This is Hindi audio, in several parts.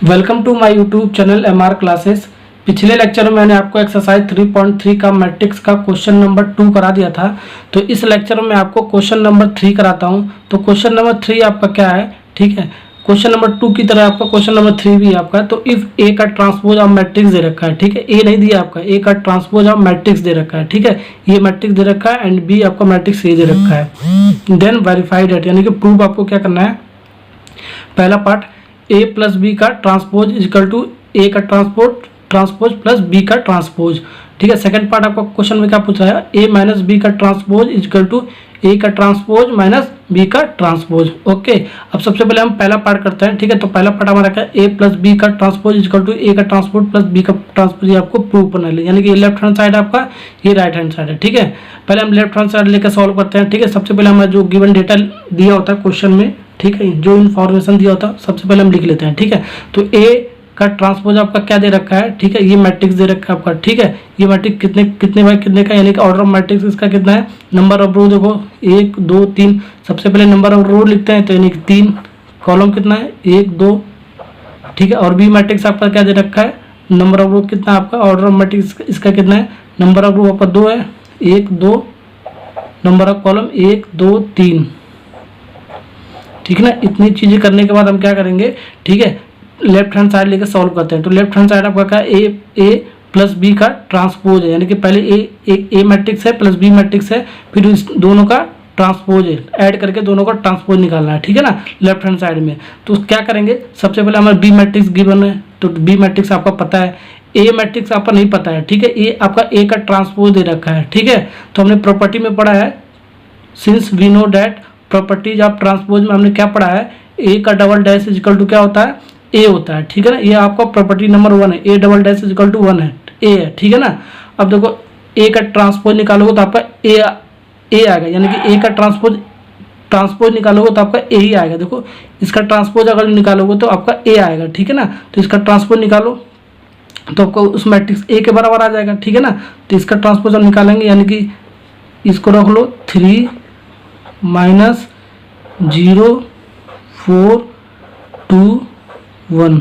Welcome to my YouTube channel MR classes. पिछले लेक्चर में मैंने आपको एक्सरसाइज 3.3 का मैट्रिक्स का क्वेश्चन नंबर 2 करा दिया था। तो इस लेक्चर में आपको क्वेश्चन नंबर 3 कराता हूं। तो क्वेश्चन नंबर 3 आपका क्या है, ठीक है। क्वेश्चन नंबर 2 की तरह आपका क्वेश्चन नंबर 3 भी आपका। तो इफ ए का ट्रांसपोज ऑफ मैट्रिक्स दे रखा है, ठीक है। ए नहीं दिया आपका, ए का ट्रांसपोज ऑफ मैट्रिक्स दे रखा है, ठीक है। ये मैट्रिक्स दे रखा है एंड बी आपका मैट्रिक्स ए दे रखा है। देन वेरीफाइड एट, यानी कि प्रूव आपको क्या करना है। पहला पार्ट, ए प्लस बी का ट्रांसपोज इक्वल टू ए का ट्रांसपोज प्लस बी का ट्रांसपोज, ठीक है। सेकंड पार्ट आपका क्वेश्चन में क्या पूछ रहा है, ए माइनस बी का ट्रांसपोज इक्वल टू ए का ट्रांसपोज माइनस बी का ट्रांसपोज। ओके, अब सबसे पहले हम पहला पार्ट करते हैं, ठीक है। तो पहला पार्ट हमारा क्या है, ए प्लस बी का ट्रांसपोज इक्वल टू ए का ट्रांसपोज प्लस बी का ट्रांसपोज। ये आपको प्रूव करना है, यानी कि ये लेफ्ट हैंड साइड आपका, ये राइट हैंड साइड है, ठीक है। पहले हम लेफ्ट हैंड साइड लेकर सॉल्व करते हैं, ठीक है। सबसे पहले हमारा जो गिवन डेटा दिया होता है क्वेश्चन में, ठीक है, जो इन्फॉर्मेशन दिया होता है सबसे पहले हम लिख लेते हैं, ठीक है। तो ए का ट्रांसपोज आपका क्या दे रखा है, ठीक है, ये मैट्रिक्स दे रखा है आपका, ठीक है। ये मैट्रिक्स कितने बाय कितने का, यानी कि ऑर्डर ऑफ मैट्रिक्स इसका कितना है, नंबर ऑफ रो देखो 1 2 3। सबसे पहले नंबर ऑफ रो लिखते हैं, तो यानी कि 3। कॉलम कितना है 1 2, ठीक है। और बी मैट्रिक्स आपका क्या दे रखा है, नंबर ऑफ रो कितना आपका, ऑर्डर ऑफ मैट्रिक्स इसका कितना है, नंबर ऑफ रो आपका 2 है, 1 2, नंबर ऑफ कॉलम 1 2 3, ठीक है ना। इतनी चीजें करने के बाद हम क्या करेंगे, ठीक है, लेफ्ट हैंड साइड लेकर सॉल्व करते हैं। तो लेफ्ट हैंड साइड आपका क्या, ए प्लस बी का ट्रांसपोज है, यानी कि पहले ए मैट्रिक्स है प्लस बी मैट्रिक्स है, फिर इस दोनों का ट्रांसपोज है, ऐड करके दोनों का ट्रांसपोज निकालना है, ठीक है ना, लेफ्ट हैंड साइड में। तो क्या करेंगे, सबसे पहले हमारा बी मैट्रिक्स गिवन है, तो बी मैट्रिक्स आपका पता है, ए मैट्रिक्स आपका नहीं पता है, ठीक है। ए आपका ए का ट्रांसपोज दे रखा है, ठीक है। तो हमने प्रॉपर्टी में पढ़ा है, since we know that properties of transpose में हमने क्या पढ़ा है, ए का डबल डैश इक्वल टू क्या होता है, ए होता है, ठीक है ना। ये आपका प्रॉपर्टी नंबर 1 है, A double dash equal to 1 है, ए है, ठीक है ना। अब देखो ए का ट्रांसपोज निकालोगे तो आपका ए आएगा, यानी कि ए का ट्रांसपोज निकालोगे तो आपका ए ही आएगा। देखो इसका ट्रांसपोज अगर निकालोगे तो आपका ए आएगा, ठीक है ना। तो इसका ट्रांसपोज निकालो तो आपको उस मैट्रिक्स ए के बराबर आ जाएगा, ठीक है ना। तो इसका ट्रांसपोज हम निकालेंगे, यानी कि इसको रख लो 3 माइनस 0 4 2 1।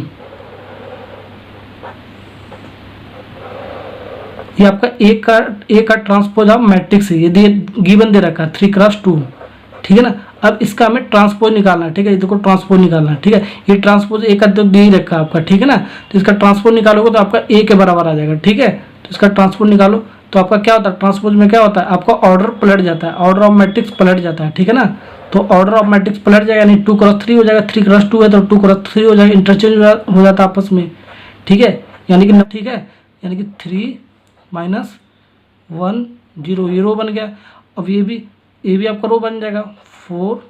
ये आपका ए का ट्रांसपोज ऑफ मैट्रिक्स है, ये गिवन दे रखा है 3x2, ठीक है ना। अब इसका हमें ट्रांसपोज निकालना है, ठीक है। देखो ट्रांसपोज निकालना है, ठीक है। ये ट्रांसपोज ए का तो दे ही रखा है आपका, ठीक है ना। तो इसका ट्रांसपोज निकालोगे तो आपका ए के बराबर आ जाएगा, ठीक है। तो इसका ट्रांसपोज निकालो तो आपका क्या होता है, ट्रांसपोज में क्या होता है, आपका ऑर्डर पलट जाता है, ऑर्डर ऑफ मैट्रिक्स पलट जाता है, ठीक है ना। तो ऑर्डर ऑफ मैट्रिक्स पलट जाएगा, यानी 2x3 हो जाएगा, 3x2 है तो 2x3 हो जाएगा, इंटरचेंज हो जाता है आपस में, ठीक है। यानी कि ठीक है, यानी कि 3 माइनस 1 0, ये रो बन गया। अब ये भी आपका रो बन जाएगा 4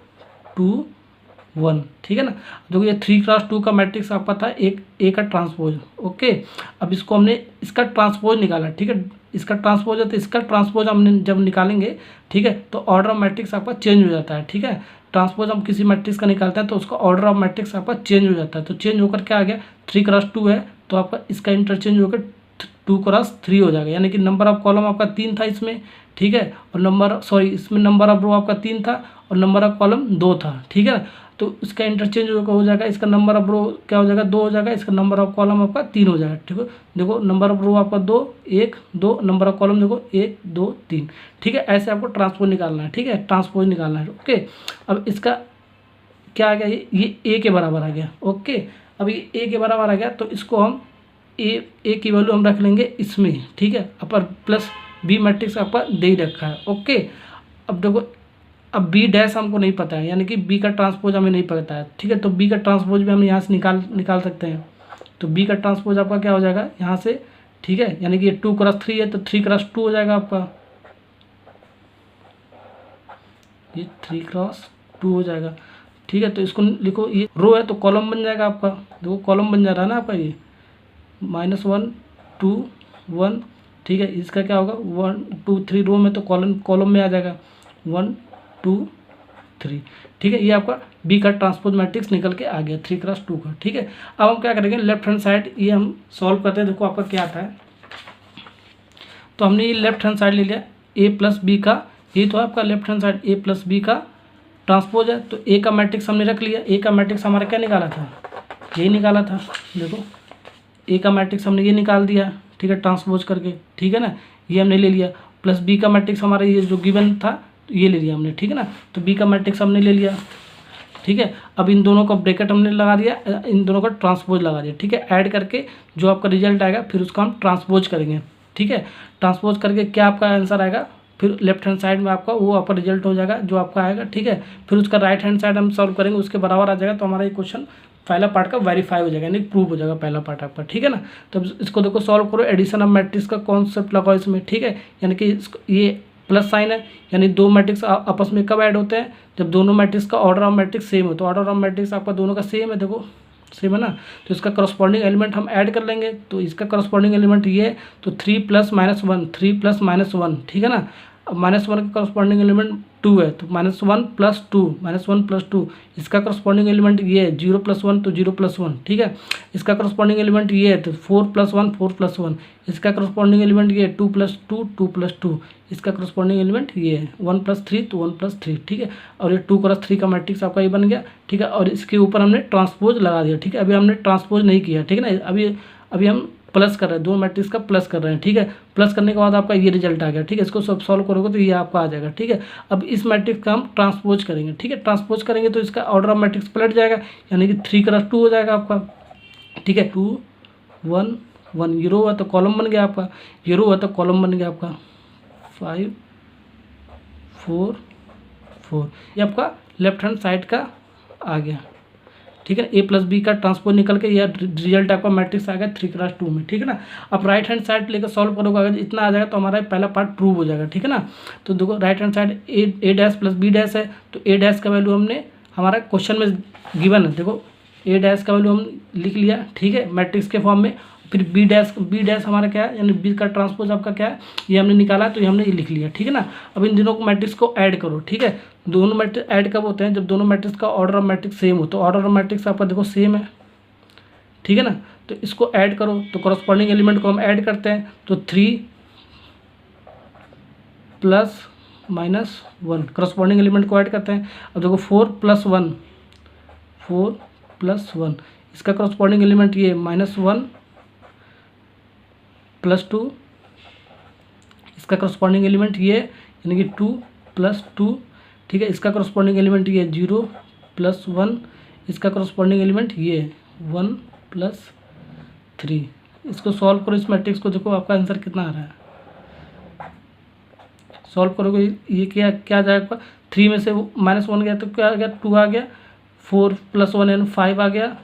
2 1, ठीक है ना। देखो ये 3x2 का मैट्रिक्स आपका था, एक ए का ट्रांसपोज, ओके। अब इसको हमने इसका ट्रांसपोज निकाला, ठीक है। इसका ट्रांसपोज है तो इसका ट्रांसपोज हमने जब निकालेंगे, ठीक है, तो ऑर्डर ऑफ मैट्रिक्स आपका चेंज हो जाता है, ठीक है। ट्रांसपोज हम किसी मैट्रिक्स का निकालते हैं तो उसका ऑर्डर ऑफ मैट्रिक्स आपका चेंज हो जाता है। तो चेंज होकर क्या आ गया, 3x2 है तो आपका इसका इंटरचेंज होकर 2x3 हो जाएगा, यानी कि नंबर ऑफ कॉलम आपका 3 था इसमें, ठीक है। और इसमें नंबर ऑफ रो आपका 3 था और नंबर ऑफ कॉलम 2 था, ठीक है। तो इसका इंटरचेंज हो जाएगा, इसका नंबर ऑफ रो क्या हो जाएगा 2 हो जाएगा, इसका नंबर ऑफ कॉलम आपका 3 हो जाएगा, ठीक है। देखो नंबर ऑफ रो आपका 2 1 2, नंबर ऑफ कॉलम देखो 1 2 3, ठीक है। ऐसे आपको ट्रांसपोज निकालना है, ठीक है, ट्रांसपोज निकालना है, ओके। अब इसका क्या आ गया, ये ए के बराबर आ गया, ओके। अब ये ए के बराबर आ गया तो इसको हम ए की वैल्यू हम रख लेंगे इसमें, ठीक है। अपर प्लस बी मैट्रिक्स आपका दे ही रखा है, ओके। अब देखो अब बी डैश हमको नहीं पता है, यानी कि बी का ट्रांसपोज हमें नहीं पता है, ठीक है। तो बी का ट्रांसपोज भी हम यहाँ से निकाल सकते हैं। तो बी का ट्रांसपोज आपका क्या हो जाएगा यहाँ से, ठीक है, यानी कि ये 2x3 है तो 3x2 हो जाएगा आपका, ये 3x2 हो जाएगा, ठीक है। तो इसको लिखो, ये रो है तो कॉलम बन जाएगा आपका, देखो कॉलम बन जा रहा है ना आपका, ये -1 2 1, ठीक है। इसका क्या होगा 1 2 3 रो में तो कॉलम में आ जाएगा 1 2 3, ठीक है। ये आपका बी का ट्रांसपोज मैट्रिक्स निकल के आ गया 3x2 का, ठीक है। अब हम क्या करेंगे, लेफ्ट हैंड साइड ये हम सॉल्व करते हैं। देखो आपका क्या आता है, तो हमने ये लेफ्ट हैंड साइड ले लिया, ए प्लस बी का, ये तो आपका लेफ्ट हैंड साइड ए प्लस बी का ट्रांसपोज है। तो ए का मैट्रिक्स हमने रख लिया, ए का मैट्रिक्स हमारा क्या निकाला था, यही निकाला था। देखो ए का मैट्रिक्स हमने ये निकाल दिया, ठीक है, ट्रांसपोज करके, ठीक है ना, ये हमने ले लिया। प्लस बी का मैट्रिक्स हमारा ये जो गिवन था ये ले लिया हमने, ठीक है ना। तो बी का मैट्रिक्स हमने ले लिया, ठीक है। अब इन दोनों का ब्रैकेट हमने लगा दिया, इन दोनों का ट्रांसपोज लगा दिया, ठीक है। ऐड करके जो आपका रिजल्ट आएगा फिर उसका हम ट्रांसपोज करेंगे, ठीक है। ट्रांसपोज करके क्या आपका आंसर आएगा, फिर लेफ्ट हैंड साइड में आपका वो आपका रिजल्ट हो जाएगा जो आपका आएगा, ठीक है। फिर उसका राइट हैंड साइड हम सॉल्व करेंगे, उसके बराबर आ जाएगा, तो हमारा ये क्वेश्चन पहला पार्ट का वेरीफाई हो जाएगा, यानी प्रूव हो जाएगा पहला पार्ट आपका, ठीक है ना। तो इसको देखो सॉल्व करो, एडिशन ऑफ मैट्रिक्स का कॉन्सेप्ट लगाओ इसमें, ठीक है। यानी कि ये प्लस साइन है, यानी दो मैट्रिक्स आपस में कब ऐड होते हैं, जब दोनों मैट्रिक्स का ऑर्डर ऑफ मैट्रिक्स सेम हो। तो ऑर्डर ऑफ मैट्रिक्स आपका दोनों का सेम है, देखो सेम है ना, तो इसका करस्पॉन्डिंग एलिमेंट हम ऐड कर लेंगे। तो इसका करस्पॉन्डिंग एलिमेंट ये है, तो 3 + -1, 3 + -1, ठीक है ना। अब -1 का करस्पॉन्डिंग एलिमेंट 2 है, तो -1 + 2, -1 + 2, इसका करस्पॉन्डिंग एलिमेंट ये है 0 + 1, तो 0 + 1, ठीक है। इसका करस्पॉन्डिंग एलिमेंट ये है, तो 4 + 1, 4 + 1, इसका करस्पॉन्डिंग एलिमेंट ये है 2 + 2, 2 + 2, इसका करस्पॉन्डिंग एलिमेंट ये है 1 + 3, तो 1 + 3, ठीक है। और ये 2 × 3 का मैट्रिक्स आपका ये बन गया, ठीक है। और इसके ऊपर हमने ट्रांसपोज लगा दिया, ठीक है। अभी हमने ट्रांसपोज नहीं किया, ठीक है ना, अभी हम प्लस कर रहे हैं, दो मैट्रिक्स का प्लस कर रहे हैं, ठीक है। प्लस करने के बाद आपका ये रिजल्ट आ गया, ठीक है। इसको सब सॉल्व करोगे तो ये आपका आ जाएगा, ठीक है। अब इस मैट्रिक्स का हम ट्रांसपोज करेंगे, ठीक है। ट्रांसपोज करेंगे तो इसका ऑर्डर ऑफ मैट्रिक्स पलट जाएगा, यानी कि 3 × 2 हो जाएगा आपका, ठीक है। 2 1 1, ये रो हुआ तो कॉलम बन गया आपका, ये रो हुआ तो कॉलम बन गया आपका, 5 4 4, ये आपका लेफ्ट हैंड साइड का आ गया, ठीक है। a + b का ट्रांसपोज निकल के यह रिजल्ट आपका मैट्रिक्स आ गया 3 × 2 में, ठीक है ना। अब राइट हैंड साइड लेकर सॉल्व करोगे, अगर इतना आ जाएगा तो हमारा पहला पार्ट प्रूव हो जाएगा, ठीक है ना। तो देखो right hand side a' + b' है, तो a' का वैल्यू हमने हमारा क्वेश्चन में गिवन है, देखो a' का वैल्यू हम लिख लिया, ठीक है, मैट्रिक्स के फॉर्म में। फिर b' हमारा क्या है, यानी b का ट्रांसपोज आपका क्या है, ये हमने निकाला, तो ये हमने ये लिख लिया, ठीक है ना। अब इन दोनों को मैट्रिक्स को ऐड करो, ठीक है। दोनों मैट्रिक्स ऐड कब होते हैं, जब दोनों मैट्रिक्स का ऑर्डर ऑफ मैट्रिक्स सेम हो। तो ऑर्डर ऑफ मैट्रिक्स आपका देखो सेम है, ठीक है ना। तो इसको ऐड करो, तो करस्पॉन्डिंग एलिमेंट को हम ऐड करते हैं, तो 3 + -1 करस्पॉन्डिंग एलिमेंट को ऐड करते हैं। अब देखो 4 + 1, 4 + 1, इसका करस्पॉन्डिंग एलिमेंट ये -1 + 2, इसका करस्पॉन्डिंग एलिमेंट ये यानी कि 2 + 2, ठीक है। इसका करस्पॉन्डिंग एलिमेंट ये 0 + 1, इसका करस्पॉन्डिंग एलिमेंट ये 1 + 3। इसको सॉल्व करो, इस मैट्रिक्स को, देखो आपका आंसर कितना आ रहा है। सॉल्व करोगे ये क्या क्या जाएगा, 3 में से -1 गया तो क्या आ गया, 2 आ गया, 4 + 1 यानी 5 आ गया,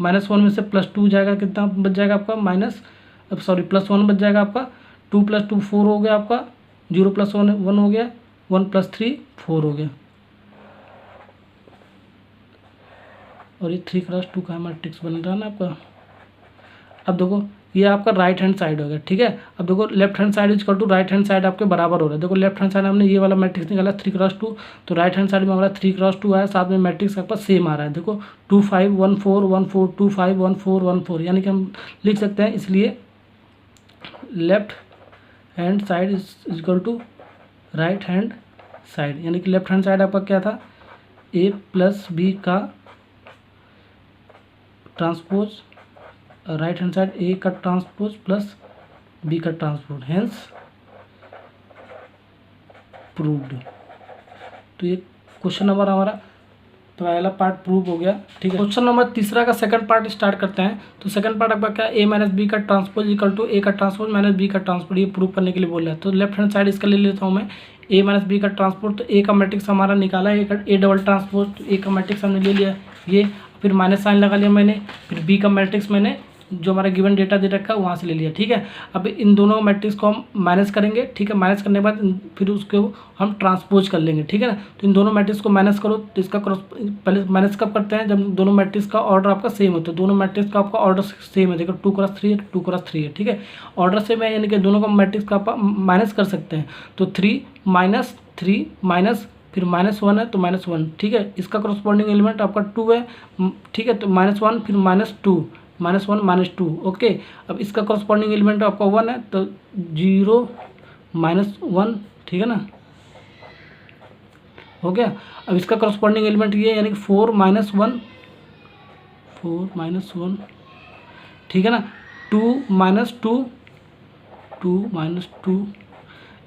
-1 में से +2 जाएगा, कितना बच जाएगा आपका +1 बच जाएगा आपका, 2 + 2 4 हो गया आपका, 0 + 1 1 हो गया, 1 + 3 4 हो गया। और ये 3 × 2 का मैट्रिक्स बन रहा है ना आपका। अब देखो ये आपका राइट हैंड साइड हो गया, ठीक है। अब देखो left hand side equal to right hand side आपके बराबर हो रहा है। देखो लेफ्ट हैंड साइड हमने ये वाला मैट्रिक्स निकाला 3 × 2, तो राइट हैंड साइड में हमारा 3 × 2 आया, साथ में मैट्रिक्स आपका सेम आ रहा है। देखो 2 5 1 4 1 4, 2 5 1 4 1 4, यानी कि हम लिख सकते हैं, इसलिए left hand side is equal to right hand side, यानी कि लेफ्ट हैंड साइड आपका क्या था, a + b का transpose, right hand side a का ट्रांसपोज प्लस b का ट्रांसपोज, हेंस प्रूव्ड। तो ये क्वेश्चन नंबर हमारा पहला पार्ट प्रूव हो गया, ठीक है। क्वेश्चन नंबर तीसरा का सेकंड पार्ट स्टार्ट करते हैं। तो सेकंड पार्ट आपका क्या, a - b का ट्रांसपोज इक्वल टू a का ट्रांसपोज - b का ट्रांसपोज, ये प्रूव करने के लिए बोल रहा है। तो लेफ्ट हैंड साइड इसका ले लेता हूँ मैं, a - b का ट्रांसपोज, तो a का मैट्रिक्स हमारा निकाला है, a डबल ट्रांसपोज, तो a का मैट्रिक्स हमने ले लिया ये, फिर माइनस साइन लगा लिया मैंने, फिर b का मैट्रिक्स मैंने जो हमारा गिवन डेटा दे रखा है वहाँ से ले लिया, ठीक है। अब इन दोनों मैट्रिक्स को हम माइनस करेंगे, ठीक है। माइनस करने के बाद फिर उसको हम ट्रांसपोज कर लेंगे, ठीक है ना। तो इन दोनों मैट्रिक्स को माइनस करो, तो इसका पहले माइनस कब करते हैं, जब दोनों मैट्रिक्स का ऑर्डर आपका सेम होता है। दोनों मैट्रिक्स का आपका ऑर्डर सेम है, देखो 2 × 3 है, 2 × 3 है, ठीक है। ऑर्डर सेम है, यानी कि दोनों का मैट्रिक्स का आप माइनस कर सकते हैं। तो 3 - 3 माइनस, फिर -1 है तो -1, ठीक है। इसका करस्पॉन्डिंग एलिमेंट आपका 2 है, ठीक है। तो -1 फिर -2, -1 -2, ओके। अब इसका करस्पॉन्डिंग एलिमेंट आपका 1 है, तो 0 -1, ठीक है ना, हो गया। अब इसका करस्पॉन्डिंग एलिमेंट ये यानी कि 4 - 1, 4 - 1, ठीक है ना। 2 - 2, 2 - 2,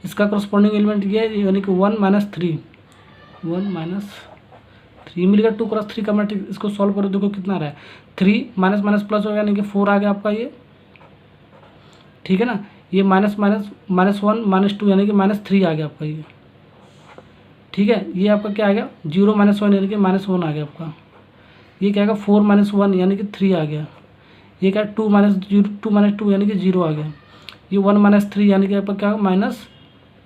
इसका करस्पॉन्डिंग एलिमेंट ये है, यानी कि 1 - 3, 1 - 3 मिल गया। 2 क्रॉस 3 का मैट्रिक्स, इसको सॉल्व करो, देखो कितना आ रहा है। 3 माइनस माइनस प्लस हो गया, यानी कि 4 आ गया आपका ये, ठीक है ना। ये माइनस माइनस -1 -2 यानी कि -3 आ गया आपका ये, ठीक है। ये आपका क्या आ गया 0 - 1 यानी कि -1 आ गया आपका। ये क्या आएगा 4 - 1 यानी कि 3 आ गया। ये क्या 2 - 2 यानी कि 0 आ गया। ये 1 - 3 यानी कि आपका क्या माइनस,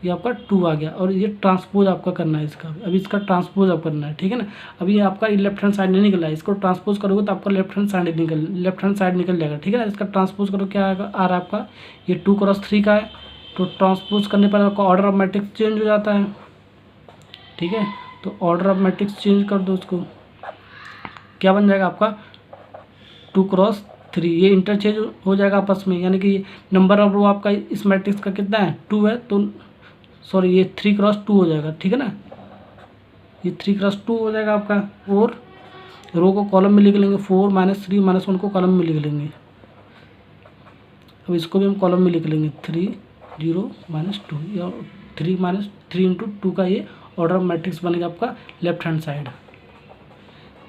ये आपका 2 आ गया। और ये ट्रांसपोज आपका करना है इसका, अभी इसका ट्रांसपोज आप करना है, ठीक है ना। अभी आपका ये लेफ्ट हैंड साइड नहीं निकला है, इसको ट्रांसपोज करोगे तो आपका लेफ्ट हैंड साइड निकल जाएगा, ठीक है ना। इसका ट्रांसपोज करो, क्या आ रहा है आपका, ये 2 क्रॉस 3 का है, तो ट्रांसपोज करने पर आपका ऑर्डर ऑफ मैट्रिक्स चेंज हो जाता है, ठीक है। तो ऑर्डर ऑफ मैट्रिक्स चेंज कर दो उसको, क्या बन जाएगा आपका 2 क्रॉस 3, ये इंटरचेंज हो जाएगा आपस में, यानी कि नंबर ऑफ रो आपका इस मैट्रिक्स का कितना है 2 है, तो सॉरी ये 3 क्रॉस 2 हो जाएगा, ठीक है ना। ये 3 क्रॉस 2 हो जाएगा आपका। और रो को कॉलम में लिख लेंगे, 4 - 3 - 1 को कॉलम में लिख लेंगे। अब इसको भी हम कॉलम में लिख लेंगे 3 0 - 2, या 3 इंटू 2 का ये ऑर्डर ऑफ मैट्रिक्स बनेगा आपका लेफ्ट हैंड साइड।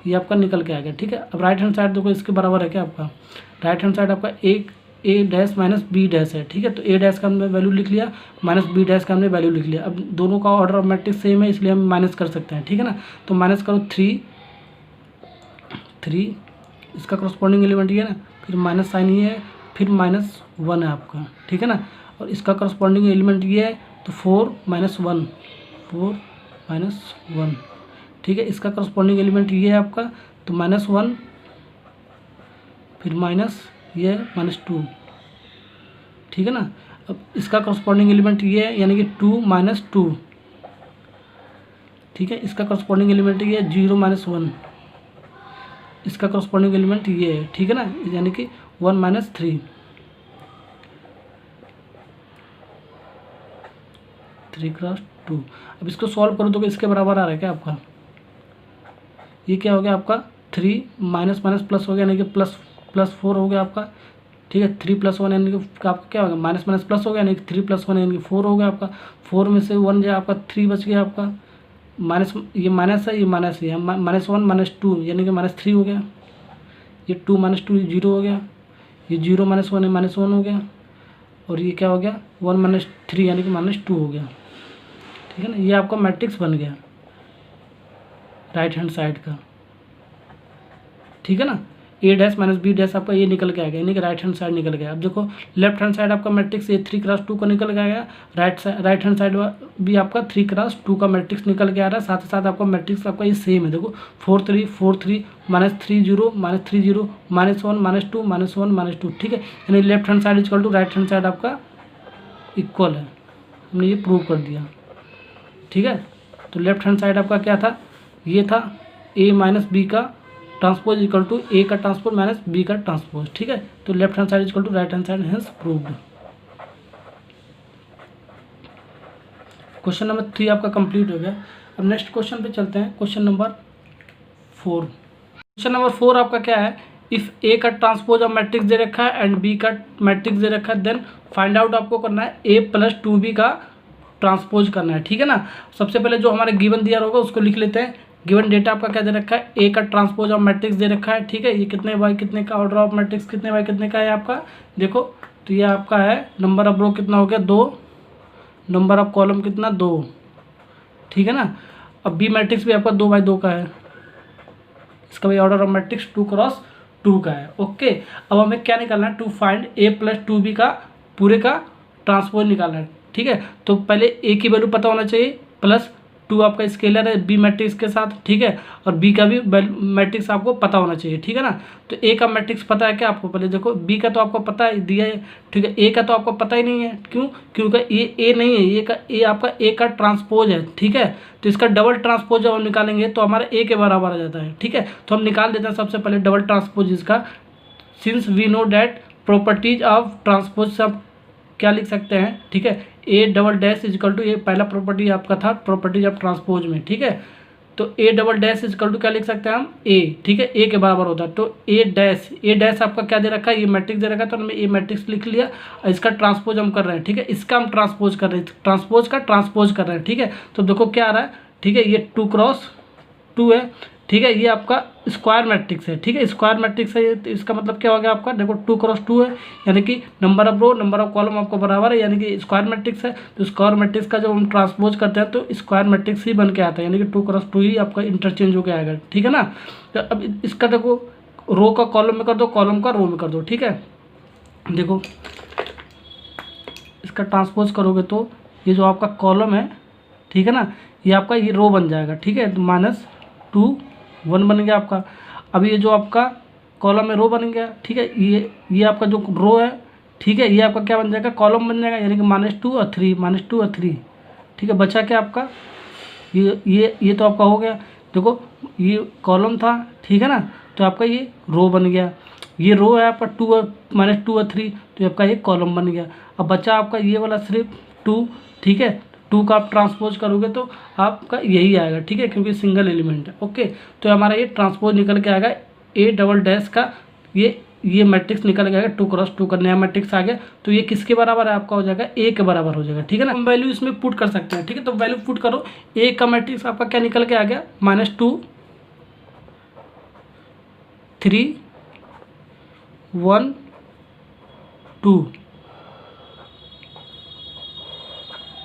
ये आपका निकल के आ गया, ठीक है। अब राइट हैंड साइड देखो इसके बराबर है क्या आपका, राइट हैंड साइड आपका एक a dash minus B dash है, ठीक है। तो a डैश का हमने वैल्यू लिख लिया, माइनस बी डैश का हमने वैल्यू लिख लिया। अब दोनों का ऑर्डर ऑफ मैट्रिक्स सेम है, इसलिए हम माइनस कर सकते हैं, ठीक है ना। तो माइनस करो 3, इसका करस्पॉन्डिंग एलिमेंट ये है ना, फिर माइनस साइन ये है, फिर -1 है आपका, ठीक है ना। और इसका करस्पॉन्डिंग एलिमेंट ये है, तो 4 - 1, 4 - 1, ठीक है। इसका करस्पॉन्डिंग एलिमेंट ये है आपका, तो -1, फिर माइनस ये है -2, ठीक है ना। अब इसका करस्पॉन्डिंग एलिमेंट ये है, यानी कि 2 - 2, ठीक है। इसका करस्पॉन्डिंग एलिमेंट ये है 0 - 1, इसका करस्पॉन्डिंग एलिमेंट ये है, ठीक है ना, यानी कि 1 - 3, 3 क्रॉस 2। अब इसको सॉल्व करो तो इसके बराबर आ रहा है क्या आपका, ये क्या हो गया आपका 3 माइनस माइनस प्लस हो गया, यानी कि +4 हो गया आपका, ठीक है। 3 + 1 यानी कि आपका क्या हो गया माइनस माइनस प्लस हो गया, यानी कि 3 + 1 यानी कि 4 हो गया आपका। 4 में से 1 जो आपका 3 बच गया आपका, माइनस ये माइनस है, ये माइनस है, -1 - 2 यानी कि -3 हो गया। ये 2 - 2 0 हो गया, ये 0 - 1 है -1 हो गया। और ये क्या हो गया 1 - 3 यानी कि -2 हो गया, ठीक है ना। ये आपका मैट्रिक्स बन गया राइट हैंड साइड का, ठीक है ना। a dash minus B dash आपका ये निकल के आ गया, यानी कि राइट हैंड साइड निकल गया। अब देखो लेफ्ट हैंड साइड आपका मैट्रिक्स ये 3 क्रॉस 2 का निकल के आ गया, राइट हैंड साइड भी आपका 3 क्रॉस 2 का मैट्रिक्स निकल के आ रहा है। साथ ही साथ आपका मैट्रिक्स आपका ये सेम है, देखो 4 3 4 3 -3 0 -3 0 -1 -2 -1 -2, ठीक है। यानी left hand side equal to right hand side आपका इक्वल है, हमने ये प्रूव कर दिया, ठीक है। तो लेफ्ट हैंड साइड आपका क्या था, ये था a माइनस बी का ट्रांसपोज इक्वल टू a का ट्रांसपोज माइनस b का ट्रांसपोज, ठीक है। तो left hand side equal to right hand side, hence proved. Question number 3 आपका कंप्लीट हो गया। अब नेक्स्ट क्वेश्चन पे चलते हैं, क्वेश्चन नंबर 4। क्वेश्चन नंबर 4 आपका क्या है, इफ़ a का ट्रांसपोज ऑफ मैट्रिक्स दे रखा है एंड b का मैट्रिक्स दे रखा है, देन फाइंड आउट आपको करना है a + 2b का ट्रांसपोज करना है, ठीक है ना। सबसे पहले जो हमारे गिवन दिया होगा उसको लिख लेते हैं। गिवन डेटा आपका क्या दे रखा है, ए का ट्रांसपोज ऑफ मैट्रिक्स दे रखा है, ठीक है। ये कितने बाई कितने का ऑर्डर ऑफ मैट्रिक्स कितने बाई कितने का है आपका, देखो तो ये आपका है नंबर ऑफ रो कितना हो गया 2, नंबर ऑफ कॉलम कितना 2, ठीक है ना। अब बी मैट्रिक्स भी आपका 2/2 का है, इसका भी ऑर्डर ऑफ मैट्रिक्स 2 क्रॉस 2 का है, ओके। अब हमें क्या निकालना है, टू फाइंड a + 2b का पूरे का ट्रांसपोज निकालना है, ठीक है। तो पहले a की वैल्यू पता होना चाहिए, +2 आपका स्केलर है बी मैट्रिक्स के साथ, ठीक है। और b का भी मैट्रिक्स आपको पता होना चाहिए, ठीक है ना। तो a का मैट्रिक्स पता है क्या आपको, पहले देखो b का तो आपको पता है दिया है, ठीक है। a का तो आपको पता ही नहीं है, क्यों, क्योंकि ये a नहीं है, ये आपका a का ट्रांसपोज है, ठीक है। तो इसका डबल ट्रांसपोज जब हम निकालेंगे तो हमारा a के बराबर आ जाता है, ठीक है। तो हम निकाल देते हैं सबसे पहले डबल ट्रांसपोज इसका। Since we know that properties of transpose सब क्या लिख सकते हैं, ठीक है। a double dash is equal to, ये पहला प्रॉपर्टी आपका था प्रॉपर्टीज ऑफ ट्रांसपोज में, ठीक है। तो A double dash is equal to क्या लिख सकते हैं हम, ए, ठीक है, ए के बराबर होता है। तो ए डैश आपका क्या दे रखा है, ये मैट्रिक्स दे रखा है, तो हमने ए मैट्रिक्स लिख लिया और इसका ट्रांसपोज हम कर रहे हैं, ठीक है, इसका हम ट्रांसपोज कर रहे हैं, ट्रांसपोज का ट्रांसपोज कर रहे हैं, ठीक है। तो देखो क्या आ रहा है, ठीक है, ये 2x2 है, ठीक है, ये आपका स्क्वायर मैट्रिक्स है, ठीक है, स्क्वायर मैट्रिक्स है, तो इसका मतलब क्या हो गया आपका, देखो 2x2 है, यानी कि number of row number of column आपको बराबर है, यानी कि स्क्वायर मैट्रिक्स है। तो स्क्वायर मैट्रिक्स का जब हम ट्रांसपोज करते हैं तो स्क्वायर मैट्रिक्स ही बन के आता है, यानी कि 2x2 ही आपका इंटरचेंज होकर आएगा, ठीक है ना। तो अब इसका देखो रो का कॉलम में कर दो, कॉलम का रो में कर दो, ठीक है। देखो इसका ट्रांसपोज करोगे तो ये जो आपका कॉलम है, ठीक है ना, ये आपका ये रो बन जाएगा, ठीक है, तो -2 1 बन गया आपका। अब ये जो आपका कॉलम में रो बन गया, ठीक है, ये आपका जो रो है, ठीक है, ये आपका क्या बन जाएगा, कॉलम बन जाएगा, यानी कि -2 और 3, ठीक है। बचा क्या आपका, ये तो आपका हो गया। देखो ये कॉलम था, ठीक है ना, तो आपका ये रो बन गया, ये रो है आपका -2 और 3, तो आपका ये कॉलम बन गया। अब बचा आपका ये वाला सिर्फ 2, ठीक है, 2 का आप ट्रांसपोज करोगे तो आपका यही आएगा, ठीक है, क्योंकि सिंगल एलिमेंट है। ओके, तो हमारा ये ट्रांसपोज निकल के आएगा ए डबल डैश का, ये मैट्रिक्स निकल के आएगा 2x2 का नया मैट्रिक्स आ गया। तो ये किसके बराबर है आपका, हो जाएगा ए के बराबर हो जाएगा, ठीक है ना। हम वैल्यू इसमें पुट कर सकते हैं, ठीक है, तो वैल्यू पुट करो, ए का मैट्रिक्स आपका क्या निकल के आ गया, -2 3 1 2,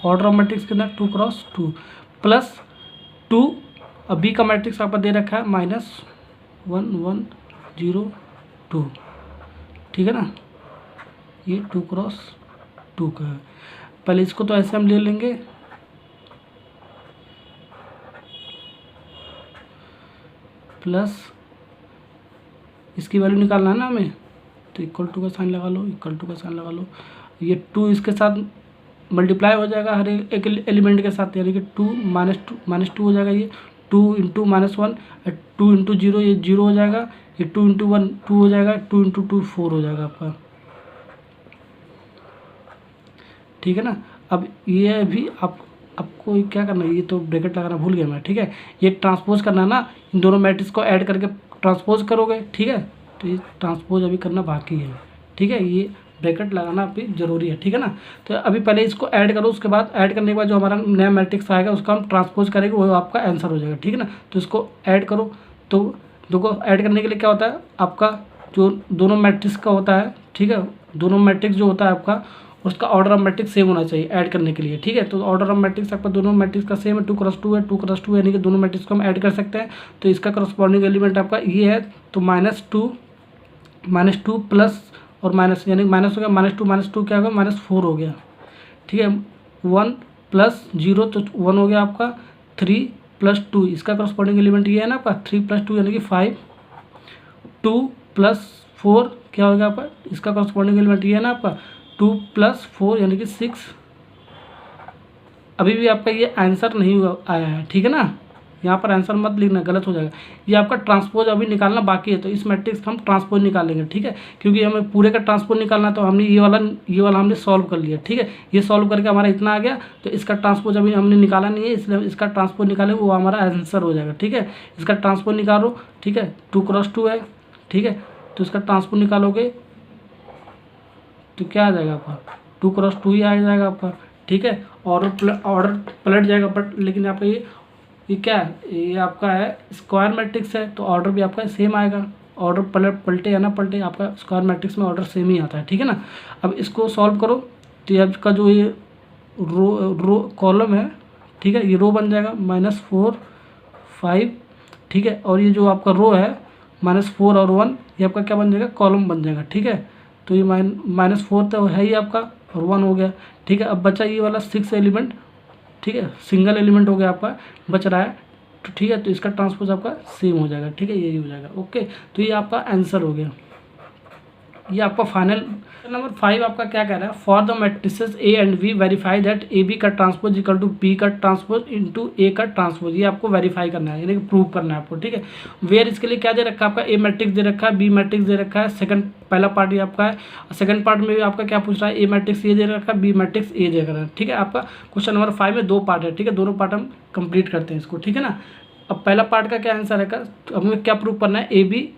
ऑर्डर ऑफ मैट्रिक्स कितना 2x2 +2, अब बी का मैट्रिक्स आपका दे रखा है -1 1 0 2, ठीक है ना, ये 2x2 का है। पहले इसको तो ऐसे हम ले लेंगे, प्लस इसकी वैल्यू निकालना है ना हमें, तो इक्वल टू का साइन लगा लो, इक्वल टू का साइन लगा लो, ये 2 इसके साथ मल्टीप्लाई हो जाएगा हर एक एलिमेंट के साथ, यानी कि 2 -2 हो जाएगा, ये 2 × -1 2 × 0 ये 0 हो जाएगा, ये 2 × 1 2 हो जाएगा, 2 × 2 4 हो जाएगा आपका, ठीक है ना। अब ये भी आपको क्या करना है, ये तो ब्रैकेट लगाना भूल गया मैं, ठीक है, ये ट्रांसपोज करना है ना, इन दोनों मैट्रिक्स को ऐड करके ट्रांसपोज करोगे, ठीक है, तो ये ट्रांसपोज अभी करना बाकी है, ठीक है, ये ब्रैकेट लगाना अभी जरूरी है, ठीक है ना। तो अभी पहले इसको ऐड करो, उसके बाद ऐड करने के बाद जो हमारा नया मैट्रिक्स आएगा उसका हम ट्रांसपोज करेंगे, वो आपका आंसर हो जाएगा, ठीक है ना। तो इसको ऐड करो, तो देखो ऐड करने के लिए क्या होता है, आपका जो दोनों मैट्रिक्स का होता है, ठीक है, दोनों मैट्रिक्स जो होता है आपका उसका ऑर्डर ऑफ मैट्रिक्स सेम होना चाहिए ऐड करने के लिए, ठीक है। तो ऑर्डर ऑफ मैट्रिक्स आपका दोनों मैट्रिक्स का सेम है, 2x2 है, 2x2 यानी कि दोनों मैट्रिक्स को हम ऐड कर सकते हैं। तो इसका करस्पॉन्डिंग एलिमेंट आपका ये है, तो -2 प्लस और माइनस, यानी माइनस हो गया, -2 क्या होगा, -4 हो गया, ठीक है, 1 + 0 तो 1 हो गया आपका, 3 + 2 इसका करस्पॉन्डिंग एलिमेंट ये है ना आपका 3 + 2 यानी कि 5, 2 + 4 क्या हो गया आपका, इसका करस्पॉन्डिंग एलिमेंट ये है ना आपका 2 + 4 यानी कि 6। अभी भी आपका ये आंसर नहीं आया है, ठीक है ना, यहाँ पर आंसर मत लिखना, गलत हो जाएगा। ये आपका ट्रांसपोज अभी निकालना बाकी है, तो इस मैट्रिक्स का हम ट्रांसपोज निकालेंगे, ठीक है, क्योंकि हमें पूरे का ट्रांसपोज निकालना, तो हमने ये वाला हमने सॉल्व कर लिया, ठीक है, ये सॉल्व करके हमारा इतना आ गया। तो इसका ट्रांसपोज अभी हमने निकाला नहीं है, इसलिए इसका ट्रांसपोज निकालेंगे, वो हमारा आंसर हो जाएगा, ठीक है। इसका ट्रांसपोज निकालो, ठीक है, 2x2 है, ठीक है, तो इसका ट्रांसपोज निकालोगे तो क्या आ जाएगा आपका, 2x2 ही आ जाएगा आपका, ठीक है। ऑर्डर पलट जाएगा, बट लेकिन आपका ये क्या है, ये आपका है स्क्वायर मैट्रिक्स है, तो ऑर्डर भी आपका सेम आएगा, ऑर्डर पलटे या ना पलटे आपका स्क्वायर मैट्रिक्स में ऑर्डर सेम ही आता है, ठीक है ना। अब इसको सॉल्व करो, तो ये आपका जो ये रो कॉलम है, ठीक है, ये रो बन जाएगा -4 5, ठीक है, और ये जो आपका रो है -4 और 1 ये आपका क्या बन जाएगा, कॉलम बन जाएगा, ठीक है। तो ये -4 तो है ही आपका, और 1 हो गया, ठीक है। अब बचा ये वाला 6 एलिमेंट, ठीक है, सिंगल एलिमेंट हो गया आपका, बच रहा है, तो ठीक है, तो इसका ट्रांसपोज आपका सेम हो जाएगा, ठीक है, यही हो जाएगा। ओके, तो ये आपका आंसर हो गया, ये आपका फाइनल। नंबर 5 आपका क्या कह रहा है, for the matrices A and B verify that A B का ट्रांसपोज इक्वल टू बी का ट्रांसपोज इंटू ए का ट्रांसपोज, ये आपको वेरीफाई करना है, यानी कि प्रूव करना है आपको, ठीक है। वेयर इसके लिए क्या दे रखा है आपका, ए मैट्रिक्स दे रखा है, बी मैट्रिक्स दे रखा है, सेकंड पहला पार्ट ये आपका है, सेकंड पार्ट में भी आपका क्या पूछ रहा है, ए मैट्रिक्स ये दे रखा है, बी मैट्रिक्स ए दे रखा है, ठीक है। आपका क्वेश्चन नंबर 5 में 2 पार्ट है, ठीक है, दोनों पार्ट हम कंप्लीट करते हैं इसको, ठीक है ना। अब पहला पार्ट का क्या आंसर है, तो हमें क्या प्रूव करना है, ए बी